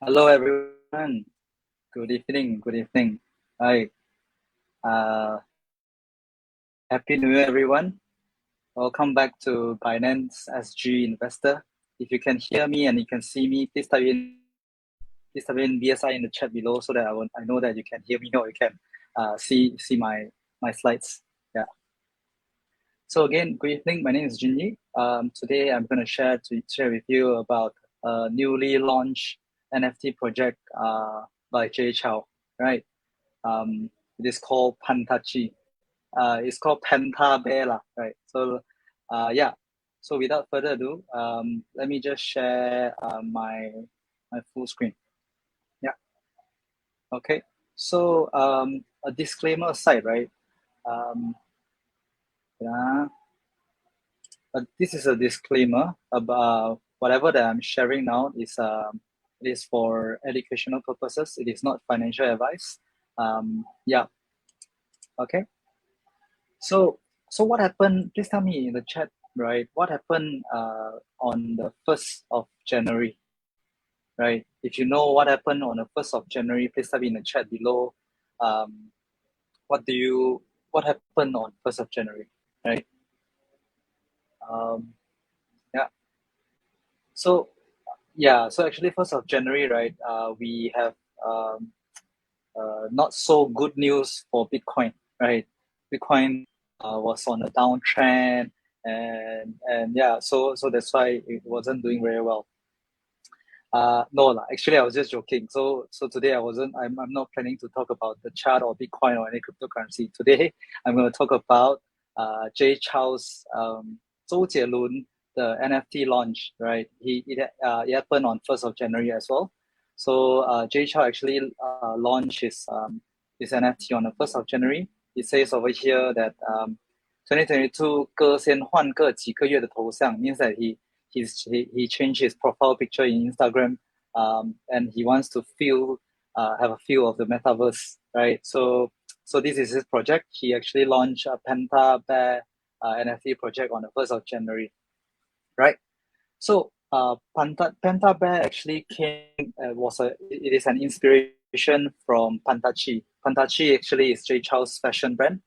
Hello, everyone. Good evening. Good evening. Hi. Uh, Happy New Year, everyone. Welcome back to Binance SG Investor. If you can hear me and you can see me, please type in BSI in the chat below so that I know that you can hear me or you can see my slides. Yeah. So again, good evening. My name is Junyi. Today I'm going to share with you about a newly launched NFT project by Jay Chou. Right. It is called Pantachi. It's called Penta Bear, right? So, yeah. So without further ado, let me just share my full screen. Yeah. Okay. So a disclaimer aside, right? Yeah. This is a disclaimer about whatever that I'm sharing now it is for educational purposes. It is not financial advice. Yeah. Okay. So what happened? Please tell me in the chat, right? What happened on the 1st of January, right? If you know what happened on the 1st of January, please type in the chat below. What happened on 1st of January, right? Yeah. So so actually 1st of January, right? We have not so good news for Bitcoin, right? Bitcoin was on a downtrend, and yeah, so that's why it wasn't doing very well. No lah, actually I was just joking. So today I'm not planning to talk about the chart or Bitcoin or any cryptocurrency. Today I'm going to talk about Jay Chou's Zhou Jielun, the NFT launch, right? It happened on 1st of January as well. So Jay Chou actually launched his NFT on the 1st of January. It says over here that 2022 各先换个几个月的头像 means that he changed his profile picture in Instagram, and he wants to have a feel of the metaverse, right? So this is his project. He actually launched a Penta Bear NFT project on the 1st of January, right? So Penta Bear actually it is an inspiration from Pantachi. Pantachi actually is Jay Chou's fashion brand.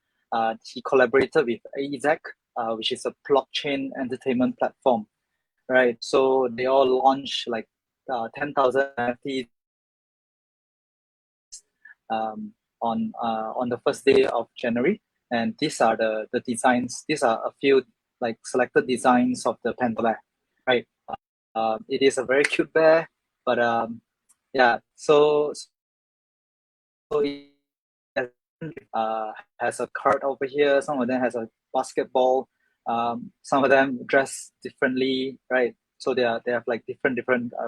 He collaborated with Ezek, which is a blockchain entertainment platform, right? So they all launched like 10,000 NFTs on the first day of January, and these are the designs. These are a few like selected designs of the Penta bear, right? It is a very cute bear, but yeah. So it has a card over here. Some of them has a basketball. Some of them dress differently, right? So they have like different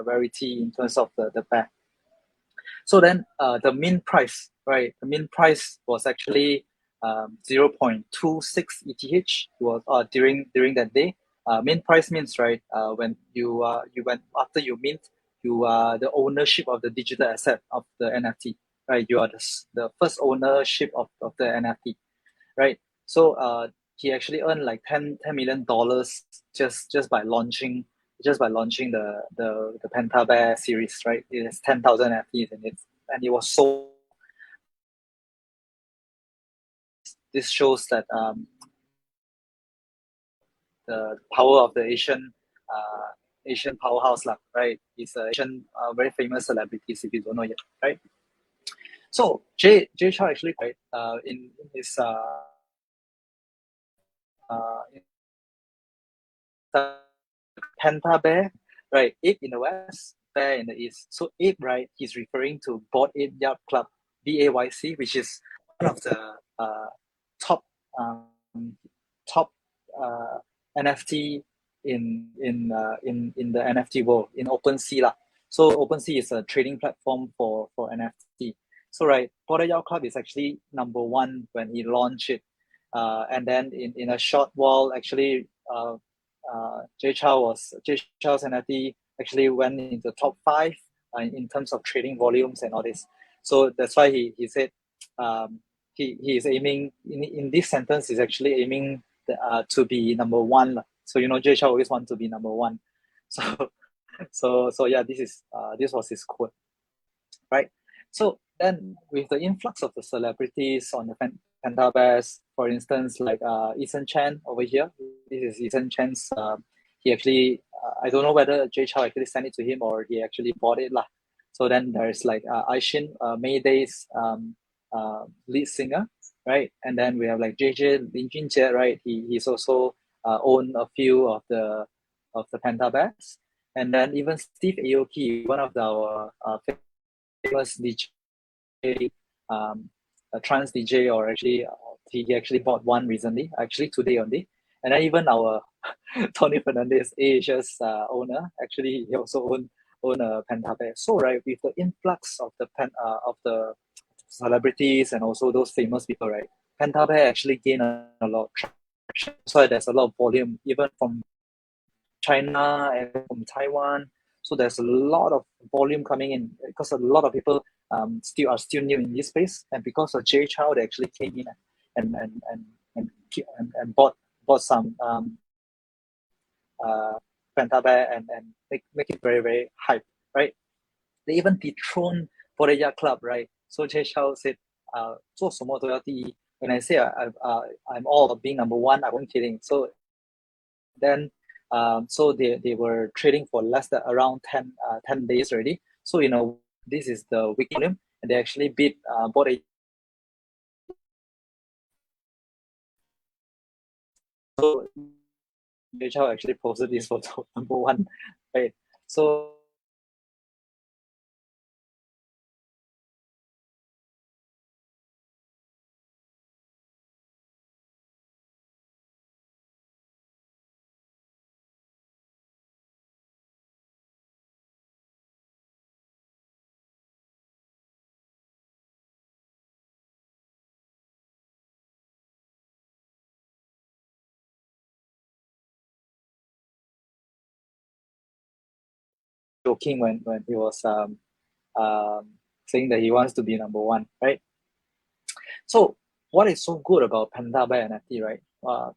variety in terms of the bear. So then the min price, right? The min price was actually 0.26 ETH was during that day. Min price means, right, when after you mint, you are the ownership of the digital asset of the NFT, right? You are the first ownership of the NFT, right? So he actually earned like $10 million just by launching the Penta Bear series, right? It has 10,000 NFTs and it was sold. This shows that the power of the Asian powerhouse, right? He's an Asian very famous celebrities if you don't know yet, right? So Jay Chou actually, right, in his Penta Bear, right? Ape in the west, bear in the east. So ape, right? He's referring to Bored Ape Yacht Club, BAYC, which is one of the top top NFT in the NFT world in OpenSea lah. So OpenSea is a trading platform for NFT. So right, Bored Yacht Club is actually number one when he launched it, and then in a short while, actually, Jay Chou's NFT actually went into top 5 in terms of trading volumes and all this. So that's why he said he is aiming in this sentence. He's actually aiming to be number one. So Jay Chou always want to be number one. So yeah, this was his quote. right? So then with the influx of the celebrities on the Penta Bears, for instance, like Ethan Chen over here, this is Ethan Chen's, he actually, I don't know whether Jay Chou actually sent it to him or he actually bought it lah. So then there's like Aishin, Mayday's lead singer, right? And then we have like JJ Lin Junjie, right? He's also owned a few of the Penta Bears. And then even Steve Aoki, one of our famous DJ, a trance DJ, or actually he actually bought one recently, actually today only. And then even our Tony Fernandez, Asia's owner, actually he also own a Penta Bear. So right, with the influx of the celebrities and also those famous people, right, Penta Bear actually gained a lot of traction. So there's a lot of volume, even from China and from Taiwan. So there's a lot of volume coming in because a lot of people still new in this space, and because of Jay Chou, they actually came in and bought some uh, Penta Bear and make it very very hype, right? They even dethroned for the Yacht Club, right? So Jay Chou said, 做什么都要第一. When I say I'm all about being number one, I wasn't kidding. So then so they were trading for less than around 10 days already. So this is the weekly volume, and they actually bought a. So Jay Chou actually posted this photo number one, right? So joking when he was um, saying that he wants to be number one, right? So what is so good about Penta by NFT, right? What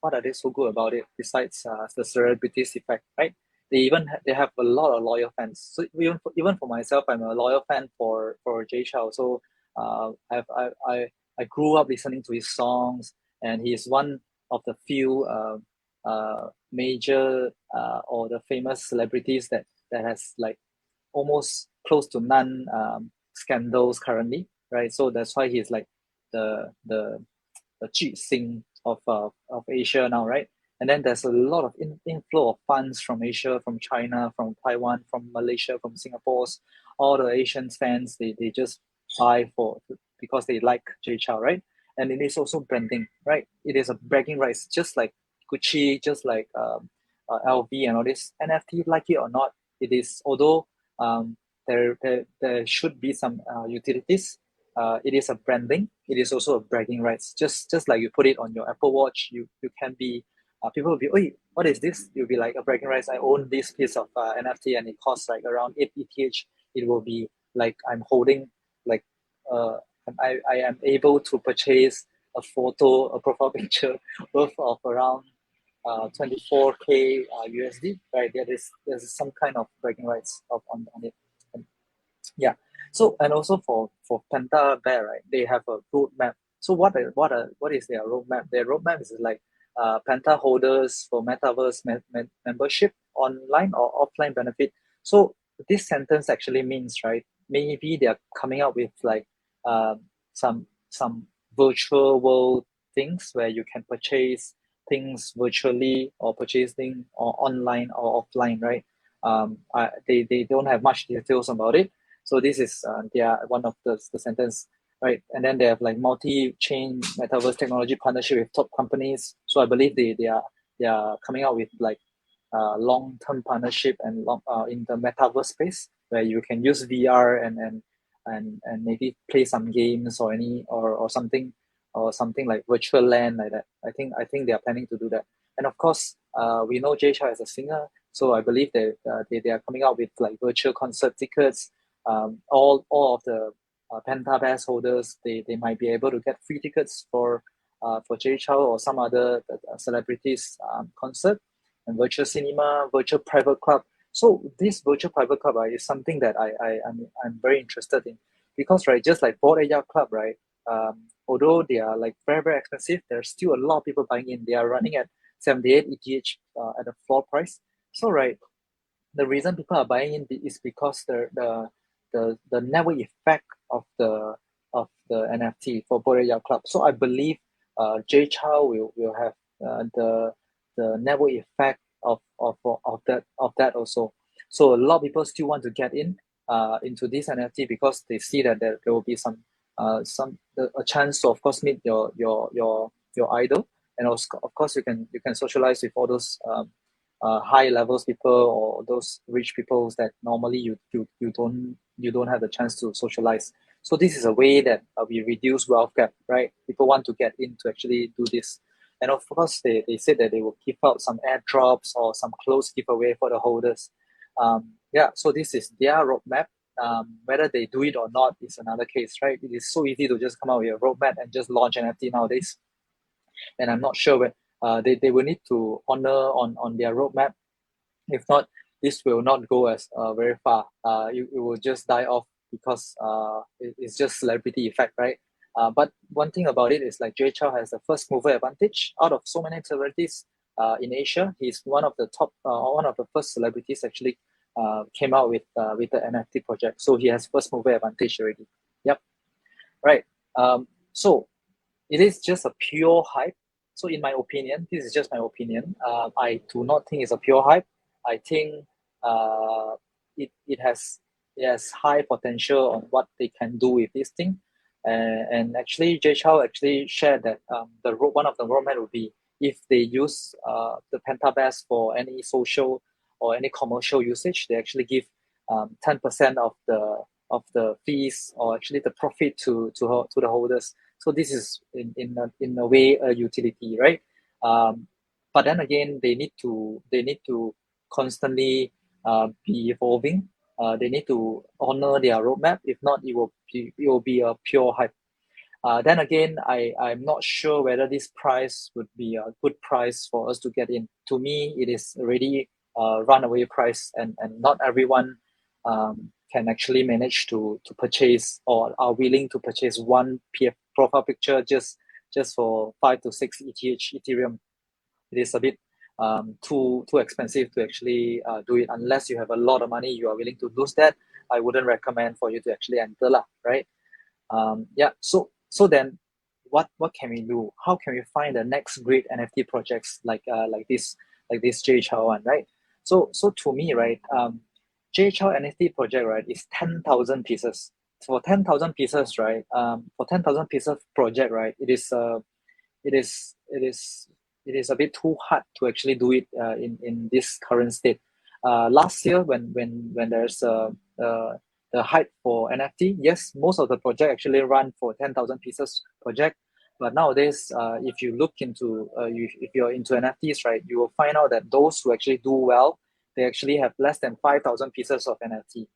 are they so good about it besides the celebrities effect, right? They have a lot of loyal fans. So even for myself, I'm a loyal fan for Jay Chou. So I grew up listening to his songs, and he is one of the few major or the famous celebrities that has like almost close to none scandals currently, right? So that's why he's like the cheap sing of Asia now, right? And then there's a lot of inflow of funds from Asia, from China, from Taiwan, from Malaysia, from Singapore's all the Asian fans. They just buy for because they like Jay Chou, right? And it is also branding, right? It is a bragging rights, just like Gucci, just like LV and all this. NFT, like it or not, it is. Although there should be some utilities. It is a branding. It is also a bragging rights. Just like you put it on your Apple Watch, you can be. People will be, oh, what is this? You'll be like a bragging rights. I own this piece of NFT and it costs like around 8 ETH. It will be like I'm holding like uh, I am able to purchase a photo, a profile picture worth of around 24K USD, right? There's some kind of bragging rights on it. And yeah. So and also for Penta Bear, right? They have a roadmap. So what is their roadmap? Their roadmap is like Penta holders for metaverse membership online or offline benefit. So this sentence actually means, right? Maybe they are coming up with like um, some virtual world things where you can purchase things virtually or purchase things or online or offline, right? They don't have much details about it. So this is their one of the sentence, right? And then they have like multi-chain metaverse technology partnership with top companies. So I believe they are coming out with like long-term partnership and in the metaverse space where you can use VR and maybe play some games or something like virtual land like that. I think they are planning to do that. And of course, we know Jay Chou as a singer, so I believe that they are coming out with like virtual concert tickets. All of the Penta Pass holders, they might be able to get free tickets for Jay Chou or some other celebrities concert, and virtual cinema, virtual private club. So this virtual private club, right, is something that I'm very interested in, because, right, just like Bored Ape Yacht Club, right, although they are like very, very expensive, there's still a lot of people buying in. They are running at 78 ETH at the floor price. So, right, the reason people are buying in is because the network effect of the NFT for Bored Ape Yacht Club. So I believe Jay Chou will have the network effect of that also. So a lot of people still want to get in into this NFT, because they see that there will be a chance to, of course, meet your idol, and also, of course, you can socialize with all those high levels people, or those rich people that normally you don't have the chance to socialize. So this is a way that we reduce wealth gap, right? People want to get in to actually do this. And of course, they said that they will give out some airdrops or some close giveaway for the holders. Yeah, so this is their roadmap. Whether they do it or not is another case, right? It is so easy to just come out with a roadmap and just launch an NFT nowadays. And I'm not sure when they will need to honor on their roadmap. If not, this will not go as very far. It will just die off, because it's just celebrity effect, right? But one thing about it is, like, Jay Chou has the first mover advantage out of so many celebrities in Asia. He's one of the first celebrities actually came out with the NFT project. So he has first mover advantage already. Yep. Right. So it is just a pure hype. So in my opinion, this is just my opinion. I do not think it's a pure hype. I think it has high potential on what they can do with this thing. And actually, Jay Chou actually shared that one of the roadmap would be, if they use the Penta for any social or any commercial usage, they actually give 10% of the fees, or actually the profit to the holders. So this is in a way a utility, right? But then again, they need to constantly be evolving. They need to honor their roadmap. If not, it will be a pure hype. Then again, I'm not sure whether this price would be a good price for us to get in. To me, it is already a runaway price, and not everyone can actually manage to purchase, or are willing to purchase one profile picture just for 5 to 6 Ethereum. It is a bit too expensive to actually do it. Unless you have a lot of money, you are willing to lose that, I wouldn't recommend for you to actually enter lah, right? Yeah. So then, what can we do? How can we find the next great NFT projects like this Jay Chou one, right? So to me, right, Jay Chou NFT project, right, is 10,000 pieces. So for 10,000 pieces, right, for 10,000 pieces project, right, it is a bit too hard to actually do it in this current state. Last year, when there's the hype for NFT, yes, most of the project actually run for 10,000 pieces project. But nowadays, if you look into if you're into NFTs, right, you will find out that those who actually do well, they actually have less than 5,000 pieces of NFT.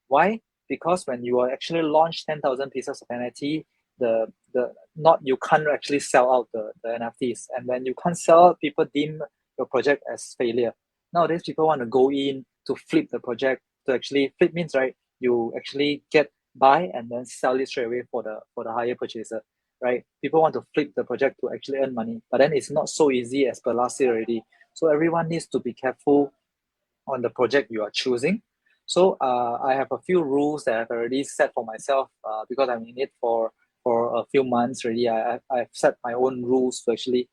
Why? Because when you actually launch 10,000 pieces of NFT, you can't actually sell out the NFTs. And when you can't sell out, people deem your project as failure. Nowadays, people want to go in to flip the project. To actually flip means, right, you actually buy and then sell it straight away for the higher purchaser, right? People want to flip the project to actually earn money, but then it's not so easy as per last year already. So everyone needs to be careful on the project you are choosing. So I have a few rules that I've already set for myself because I'm in it for a few months already. I've set my own rules to actually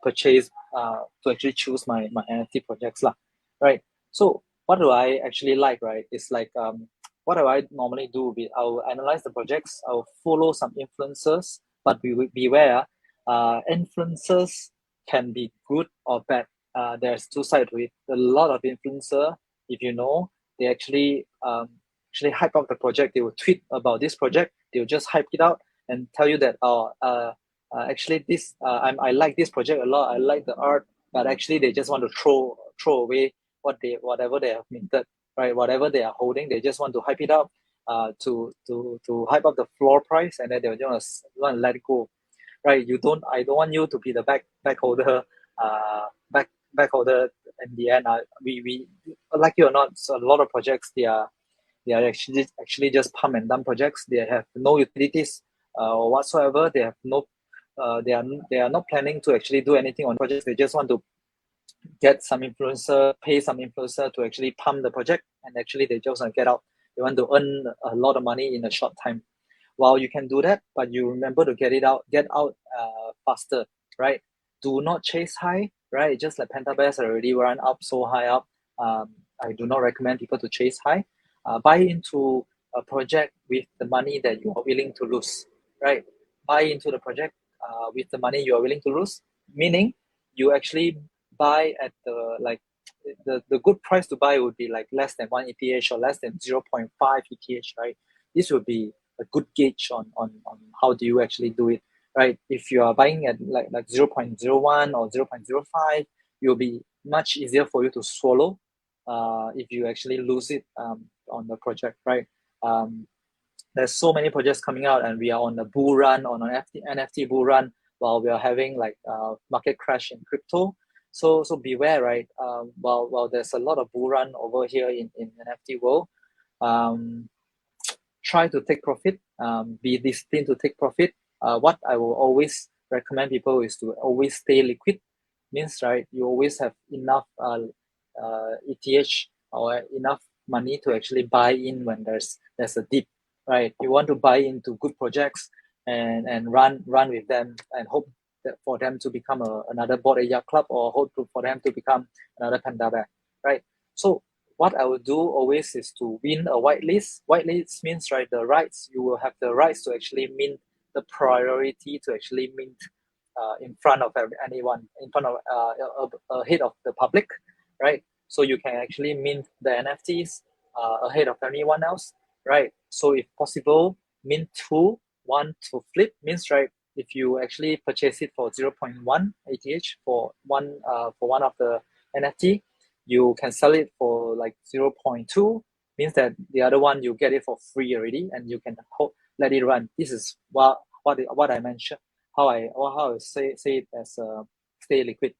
purchase to actually choose my NFT projects lah, right? So what do I actually like, right? It's like what do I normally do? I'll analyze the projects. I'll follow some influencers, but beware. Influencers can be good or bad. There's two sides to it. A lot of influencer, if you know, they actually hype up the project. They will tweet about this project. They'll just hype it out and tell you that actually this I like this project a lot. I like the art, but actually they just want to throw away whatever they have minted, right? Whatever they are holding, they just want to hype it up to hype up the floor price, and then they want to let it go, right? I don't want you to be the back holder in the end, we like it or not, so a lot of projects they are actually just pump and dump projects. They have no utilities or whatsoever. They have no they are not planning to actually do anything on projects. They just want to get some influencer, pay some influencer to actually pump the project, and actually they just want to get out. They want to earn a lot of money in a short time. Well, you can do that, but you remember to get out faster, right? Do not chase high, right? Just like Penta Bears already run up so high up. I do not recommend people to chase high. Buy into a project with the money that you are willing to lose, right? Buy into the project with the money you are willing to lose, meaning you actually buy at the good price to buy would be like less than 1 ETH or less than 0.5 ETH, right? This would be a good gauge on how do you actually do it, right? If you are buying at like 0.01 or 0.05, it will be much easier for you to swallow if you actually lose it on the project, right? There's so many projects coming out, and we are on a bull run, on an NFT bull run, while we are having like market crash in crypto. So beware, right? While there's a lot of bull run over here in NFT world, try to take profit, be disciplined to take profit. What I will always recommend people is to always stay liquid. Means, right, you always have enough ETH or enough money to actually buy in when there's a dip, right? You want to buy into good projects and run with them and hope that for them to become another Bored Ape Yacht Club, or hope for them to become another Panda Bear, right? So what I will do always is to win a whitelist. Whitelist means, right, the rights, you will have the rights to actually mint, the priority to actually mint in front of anyone, in front of ahead of the public, right? So you can actually mint the NFTs ahead of anyone else, right? So if possible, mint 2, 1 to flip means, right, if you actually purchase it for 0.1 ETH for one of the NFT, you can sell it for like 0.2, means that the other one you get it for free already, and you can let it run. This is what I mentioned, how I say it as stay liquid,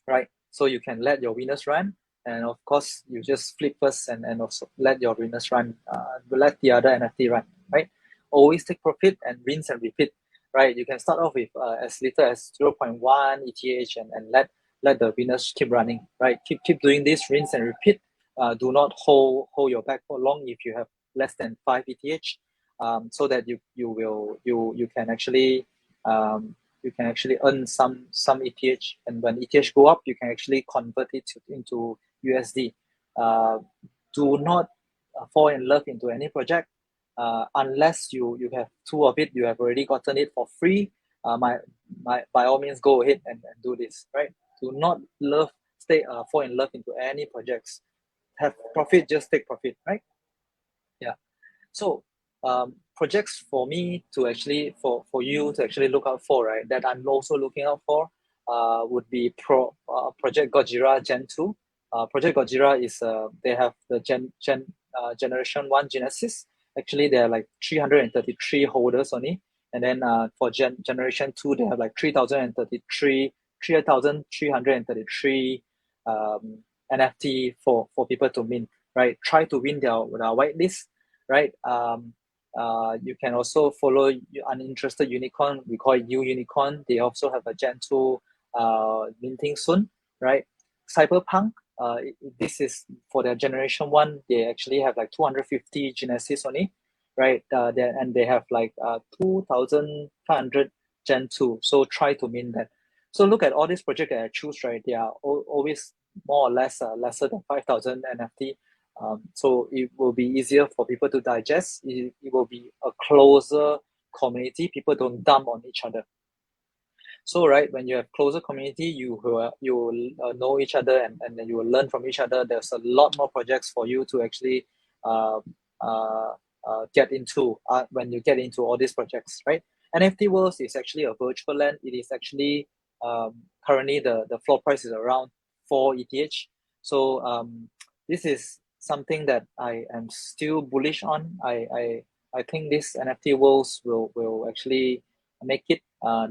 right? So you can let your winners run, and of course you just flip first and also let your winners run, let the other NFT run, right? Always take profit and rinse and repeat, right? You can start off with as little as 0.1 ETH and let the winners keep running, right? Keep doing this, rinse and repeat. Do not hold your back for long if you have less than 5 ETH, so that you can actually earn some ETH, and when ETH go up, you can actually convert it into USD. Do not fall in love into any project unless you have 2 of it, you have already gotten it for free. By all means, go ahead and do this, right? Do not fall in love into any projects. Have profit, just take profit, right? Yeah. So projects for me to actually for you to actually look out for, right, that I'm also looking out for would be Project Gojira Gen 2. Project Gojira is they have the generation 1 Genesis. Actually there are like 333 holders only, and then for generation 2 they have like 3,333 NFT for people to mint, right? Try to win their whitelist, right? You can also follow Uninterested Unicorn. We call it U Unicorn. They also have a Gen 2 minting soon, right? Cyberpunk, this is for their generation 1. They actually have like 250 Genesis only, right? And they have like 2,500 Gen 2. So try to mint that. So look at all these projects that I choose, right? They are always more or less lesser than 5,000 NFT. So it will be easier for people to digest. It will be a closer community. People don't dump on each other. So right, when you have closer community, you will know each other, and then you will learn from each other. There's a lot more projects for you to actually get into when you get into all these projects, right? NFT Worlds is actually a virtual land. It is actually currently the floor price is around 4 ETH. So this is something that I am still bullish on. I think this NFT Worlds will actually make it.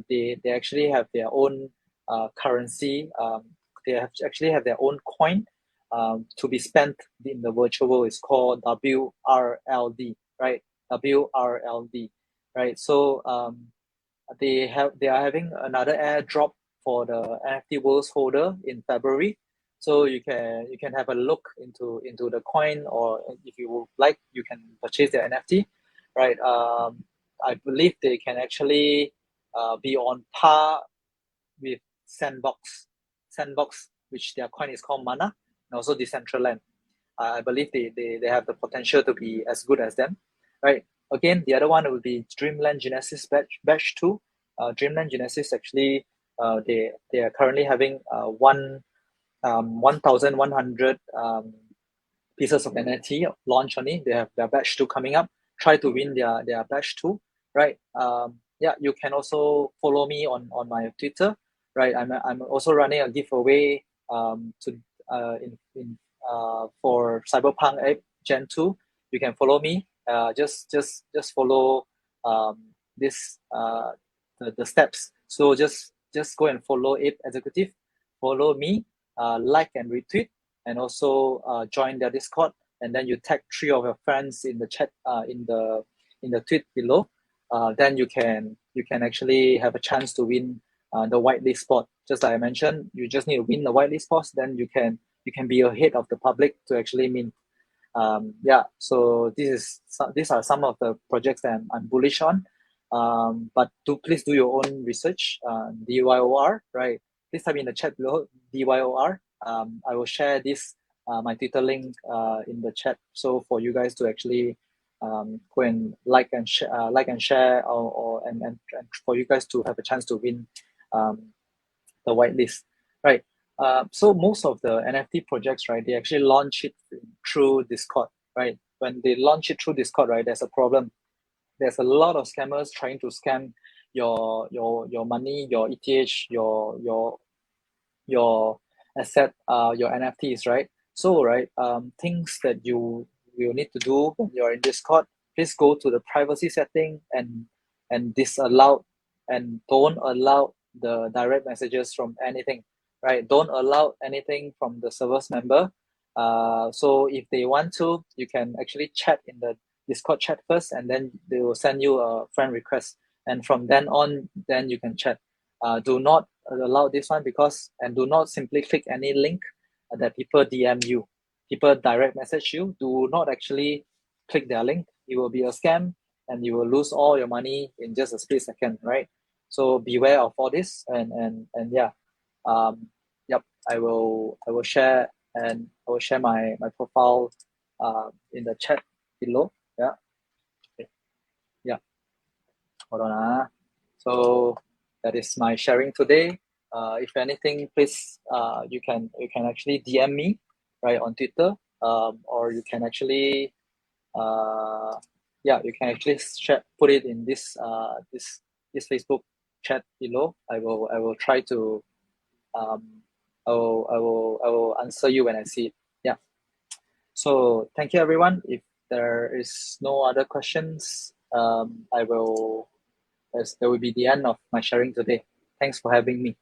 They actually have their own currency actually have their own coin to be spent in the virtual world. It's called WRLD, right? WRLD, right? So they are having another airdrop for the NFT Worlds holder in February. So you can have a look into the coin, or if you would like, you can purchase the NFT, right? I believe they can actually be on par with Sandbox, which their coin is called Mana, and also Decentraland. I believe they have the potential to be as good as them, right? Again, the other one will be Dreamland Genesis batch 2. Dreamland Genesis actually, they are currently having 1,100 pieces of NFT launch on it. They have their batch 2 coming up. Try to win their batch 2, right? Yeah, you can also follow me on my Twitter, right? I'm also running a giveaway for Cyberpunk 8 Gen 2. You can follow me. Just follow this the steps. So just go and follow Ape Executive, follow me, like and retweet, and also join their Discord. And then you tag 3 of your friends in the chat, in the tweet below. Then you can actually have a chance to win the whitelist spot. Just like I mentioned, you just need to win the whitelist spots. Then you can be ahead of the public to actually mint. Yeah, so these are some of the projects that I'm bullish on. But please do your own research. DYOR, right? Please type in the chat below, DYOR. I will share this my Twitter link in the chat, so for you guys to actually go and like and share, and for you guys to have a chance to win the whitelist, right? So most of the NFT projects, right, they actually launch it through Discord, right? When they launch it through Discord, right, there's a problem. There's a lot of scammers trying to scam your money, your ETH, your asset, your NFTs, right? So, right, things that you will need to do when you're in Discord, please go to the privacy setting and disallow, and don't allow the direct messages from anything, right? Don't allow anything from the service member. So if they want to, you can actually chat in the Discord chat first, and then they will send you a friend request, and from then on, then you can chat. Do not allow this one, and do not simply click any link that people DM you. People direct message you. Do not actually click their link. It will be a scam, and you will lose all your money in just a split second, right? So beware of all this, and yeah, yep. I will share, and I will share my profile in the chat below. Yeah. Okay. Yeah. Hold on. So that is my sharing today. If anything, please you can actually DM me, right, on Twitter, or you can actually you can actually put it in this Facebook chat below. I will try to I will answer you when I see it. Yeah. So thank you, everyone. If there is no other questions, that will be the end of my sharing today. Thanks for having me.